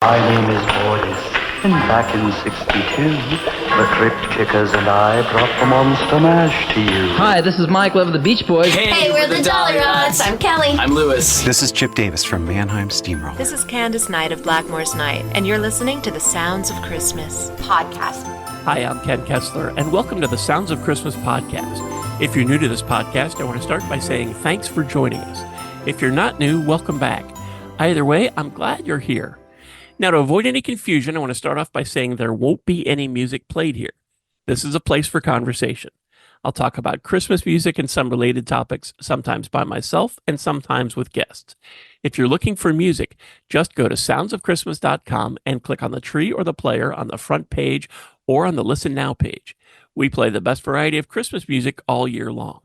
My name is Boris, and back in '62, the Crypt Kickers and I brought the Monster Mash to you. Hi, this is Mike Love of the Beach Boys. Hey, we're the Dolly Rods. I'm Kelly. I'm Lewis. This is Chip Davis from Mannheim Steamroller. This is Candace Knight of Blackmore's Night, and you're listening to the Sounds of Christmas podcast. Hi, I'm Ken Kessler, and welcome to the Sounds of Christmas podcast. If you're new to this podcast, I want to start by saying thanks for joining us. If you're not new, welcome back. Either way, I'm glad you're here. Now, to avoid any confusion, I want to start off by saying there won't be any music played here. This is a place for conversation. I'll talk about Christmas music and some related topics, sometimes by myself and sometimes with guests. If you're looking for music, just go to soundsofchristmas.com and click on the tree or the player on the front page or on the Listen Now page. We play the best variety of Christmas music all year long.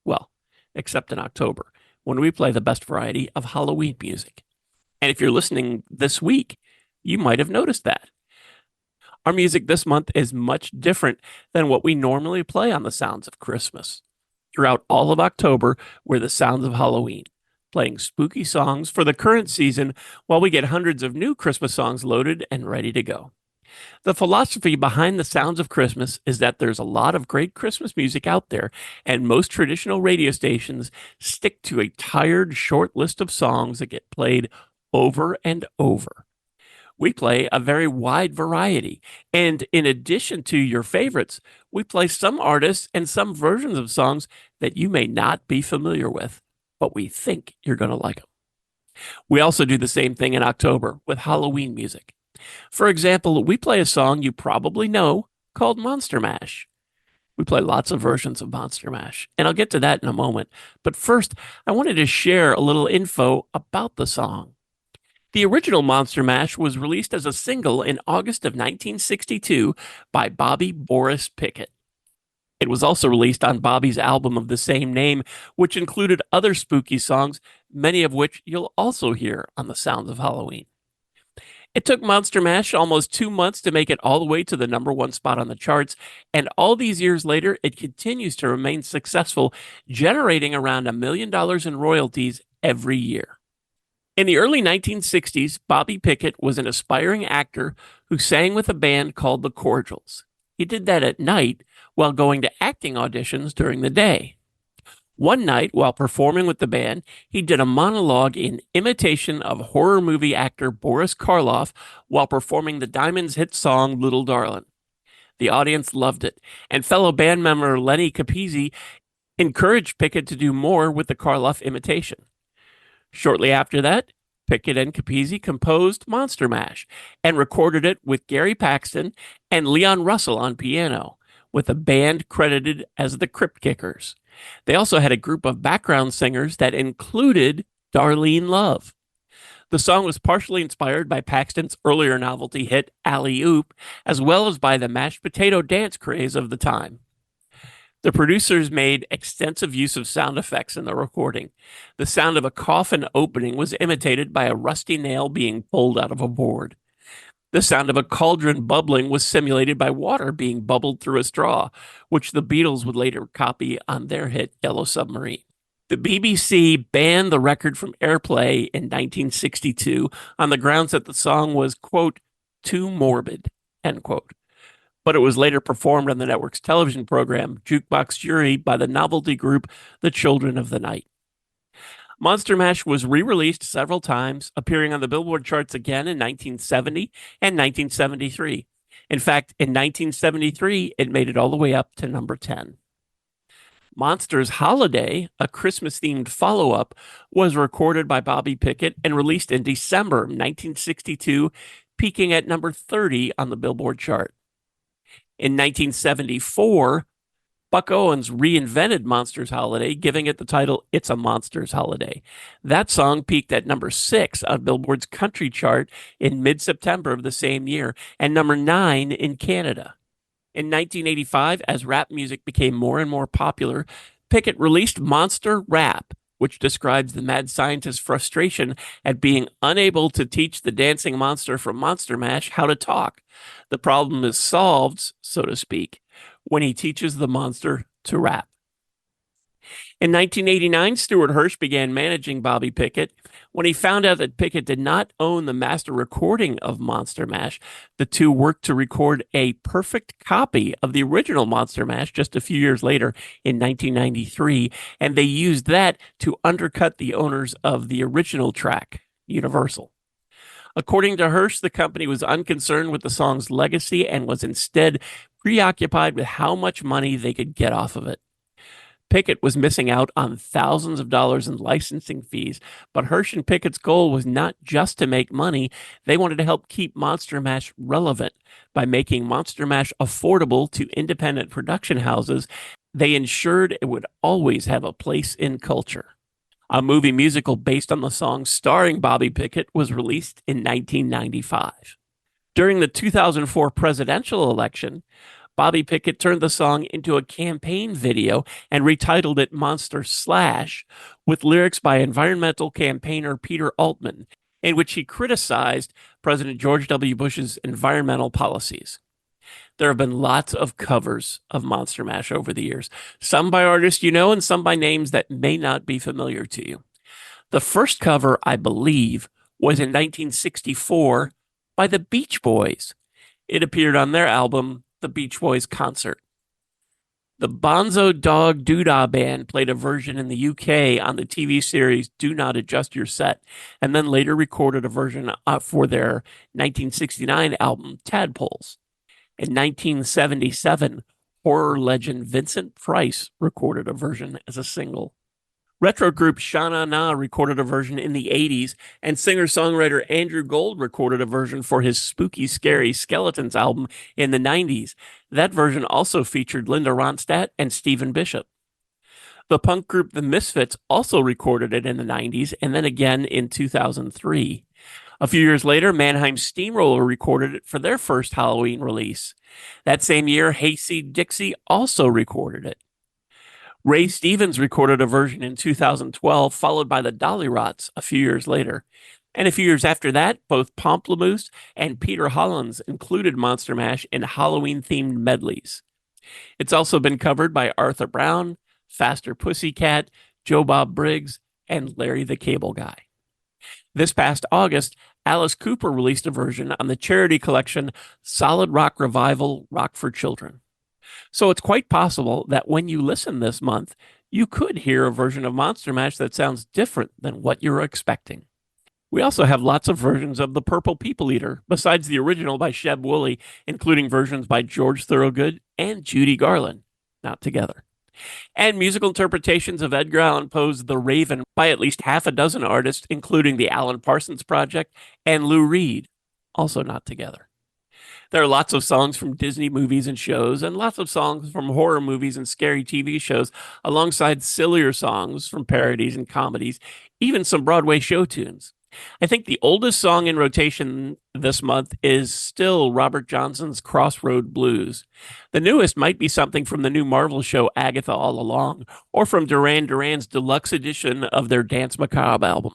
Well, except in October, when we play the best variety of Halloween music. And if you're listening this week, you might have noticed that. Our music this month is much different than what we normally play on the Sounds of Christmas. Throughout all of October, we're the Sounds of Halloween, playing spooky songs for the current season while we get hundreds of new Christmas songs loaded and ready to go. The philosophy behind the Sounds of Christmas is that there's a lot of great Christmas music out there, and most traditional radio stations stick to a tired, short list of songs that get played over and over. We play a very wide variety, and in addition to your favorites, we play some artists and some versions of songs that you may not be familiar with, but we think you're going to like them. We also do the same thing in October with Halloween music. For example, we play a song you probably know called Monster Mash. We play lots of versions of Monster Mash, and I'll get to that in a moment. But first, I wanted to share a little info about the song. The original Monster Mash was released as a single in August of 1962 by Bobby Boris Pickett. It was also released on Bobby's album of the same name, which included other spooky songs, many of which you'll also hear on the Sounds of Halloween. It took Monster Mash almost 2 months to make it all the way to the #1 spot on the charts, and all these years later, it continues to remain successful, generating around $1 million in royalties every year. In the early 1960s, Bobby Pickett was an aspiring actor who sang with a band called the Cordials. He did that at night while going to acting auditions during the day. One night, while performing with the band, he did a monologue in imitation of horror movie actor Boris Karloff while performing the Diamonds' hit song Little Darlin'. The audience loved it, and fellow band member Lenny Capizzi encouraged Pickett to do more with the Karloff imitation. Shortly after that, Pickett and Capizzi composed Monster Mash and recorded it with Gary Paxton and Leon Russell on piano, with the band credited as the Crypt Kickers. They also had a group of background singers that included Darlene Love. The song was partially inspired by Paxton's earlier novelty hit, Alley Oop, as well as by the mashed potato dance craze of the time. The producers made extensive use of sound effects in the recording. The sound of a coffin opening was imitated by a rusty nail being pulled out of a board. The sound of a cauldron bubbling was simulated by water being bubbled through a straw, which the Beatles would later copy on their hit Yellow Submarine. The BBC banned the record from airplay in 1962 on the grounds that the song was, quote, too morbid, end quote. But it was later performed on the network's television program, Jukebox Jury, by the novelty group The Children of the Night. Monster Mash was re-released several times, appearing on the Billboard charts again in 1970 and 1973. In fact, in 1973, it made it all the way up to number 10. Monsters Holiday, a Christmas-themed follow-up, was recorded by Bobby Pickett and released in December 1962, peaking at number 30 on the Billboard chart. In 1974, Buck Owens reinvented Monsters Holiday, giving it the title It's a Monsters Holiday. That song peaked at number 6 on Billboard's country chart in mid-September of the same year, and number 9 in Canada. In 1985, as rap music became more and more popular, Pickett released Monster Rap, which describes the mad scientist's frustration at being unable to teach the dancing monster from Monster Mash how to talk. The problem is solved, so to speak, when he teaches the monster to rap. In 1989, Stuart Hirsch began managing Bobby Pickett. When he found out that Pickett did not own the master recording of Monster Mash, the two worked to record a perfect copy of the original Monster Mash just a few years later in 1993, and they used that to undercut the owners of the original track, Universal. According to Hirsch, the company was unconcerned with the song's legacy and was instead preoccupied with how much money they could get off of it. Pickett was missing out on thousands of dollars in licensing fees, but Hirsch and Pickett's goal was not just to make money. They wanted to help keep Monster Mash relevant by making Monster Mash affordable to independent production houses. They ensured it would always have a place in culture. A movie musical based on the song starring Bobby Pickett was released in 1995. During the 2004 presidential election, Bobby Pickett turned the song into a campaign video and retitled it Monster Slash, with lyrics by environmental campaigner Peter Altman, in which he criticized President George W. Bush's environmental policies. There have been lots of covers of Monster Mash over the years, some by artists you know and some by names that may not be familiar to you. The first cover, I believe, was in 1964 by the Beach Boys. It appeared on their album, The Beach Boys Concert. The Bonzo Dog Doodah Band played a version in the UK on the TV series Do Not Adjust Your Set, and then later recorded a version for their 1969 album Tadpoles. In 1977, horror legend Vincent Price recorded a version as a single. Retro group Sha Na Na recorded a version in the 80s, and singer-songwriter Andrew Gold recorded a version for his Spooky Scary Skeletons album in the 90s. That version also featured Linda Ronstadt and Stephen Bishop. The punk group The Misfits also recorded it in the 90s, and then again in 2003. A few years later, Mannheim Steamroller recorded it for their first Halloween release. That same year, Hayseed Dixie also recorded it. Ray Stevens recorded a version in 2012, followed by the Dollyrots a few years later. And a few years after that, both Pomplamoose and Peter Hollins included Monster Mash in Halloween-themed medleys. It's also been covered by Arthur Brown, Faster Pussycat, Joe Bob Briggs, and Larry the Cable Guy. This past August, Alice Cooper released a version on the charity collection Solid Rock Revival Rock for Children. So it's quite possible that when you listen this month, you could hear a version of Monster Mash that sounds different than what you're expecting. We also have lots of versions of The Purple People Eater, besides the original by Sheb Wooley, including versions by George Thorogood and Judy Garland, not together. And musical interpretations of Edgar Allan Poe's The Raven by at least half a dozen artists, including the Alan Parsons Project and Lou Reed, also not together. There are lots of songs from Disney movies and shows, and lots of songs from horror movies and scary TV shows, alongside sillier songs from parodies and comedies, even some Broadway show tunes. I think the oldest song in rotation this month is still Robert Johnson's Crossroad Blues. The newest might be something from the new Marvel show Agatha All Along, or from Duran Duran's deluxe edition of their Dance Macabre album.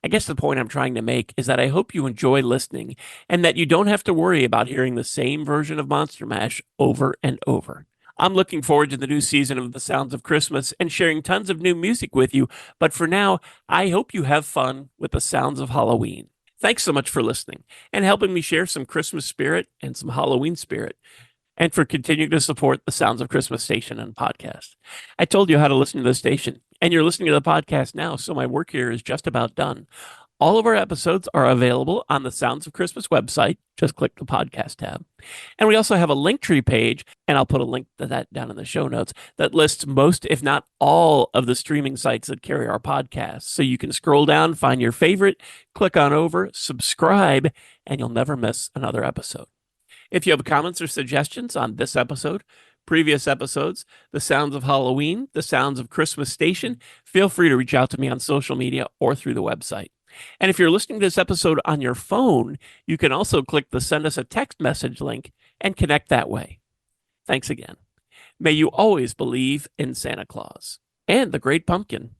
I guess the point I'm trying to make is that I hope you enjoy listening, and that you don't have to worry about hearing the same version of Monster Mash over and over. I'm looking forward to the new season of The Sounds of Christmas and sharing tons of new music with you, but for now, I hope you have fun with the sounds of Halloween. Thanks so much for listening and helping me share some Christmas spirit and some Halloween spirit, and for continuing to support the Sounds of Christmas station and podcast. I told you how to listen to the station, and you're listening to the podcast now, so my work here is just about done. All of our episodes are available on the Sounds of Christmas website. Just click the podcast tab. And we also have a Linktree page, and I'll put a link to that down in the show notes, that lists most, if not all, of the streaming sites that carry our podcast. So you can scroll down, find your favorite, click on over, subscribe, and you'll never miss another episode. If you have comments or suggestions on this episode, previous episodes, The Sounds of Halloween, The Sounds of Christmas Station, feel free to reach out to me on social media or through the website. And if you're listening to this episode on your phone, you can also click the Send Us a Text Message link and connect that way. Thanks again. May you always believe in Santa Claus and the Great Pumpkin.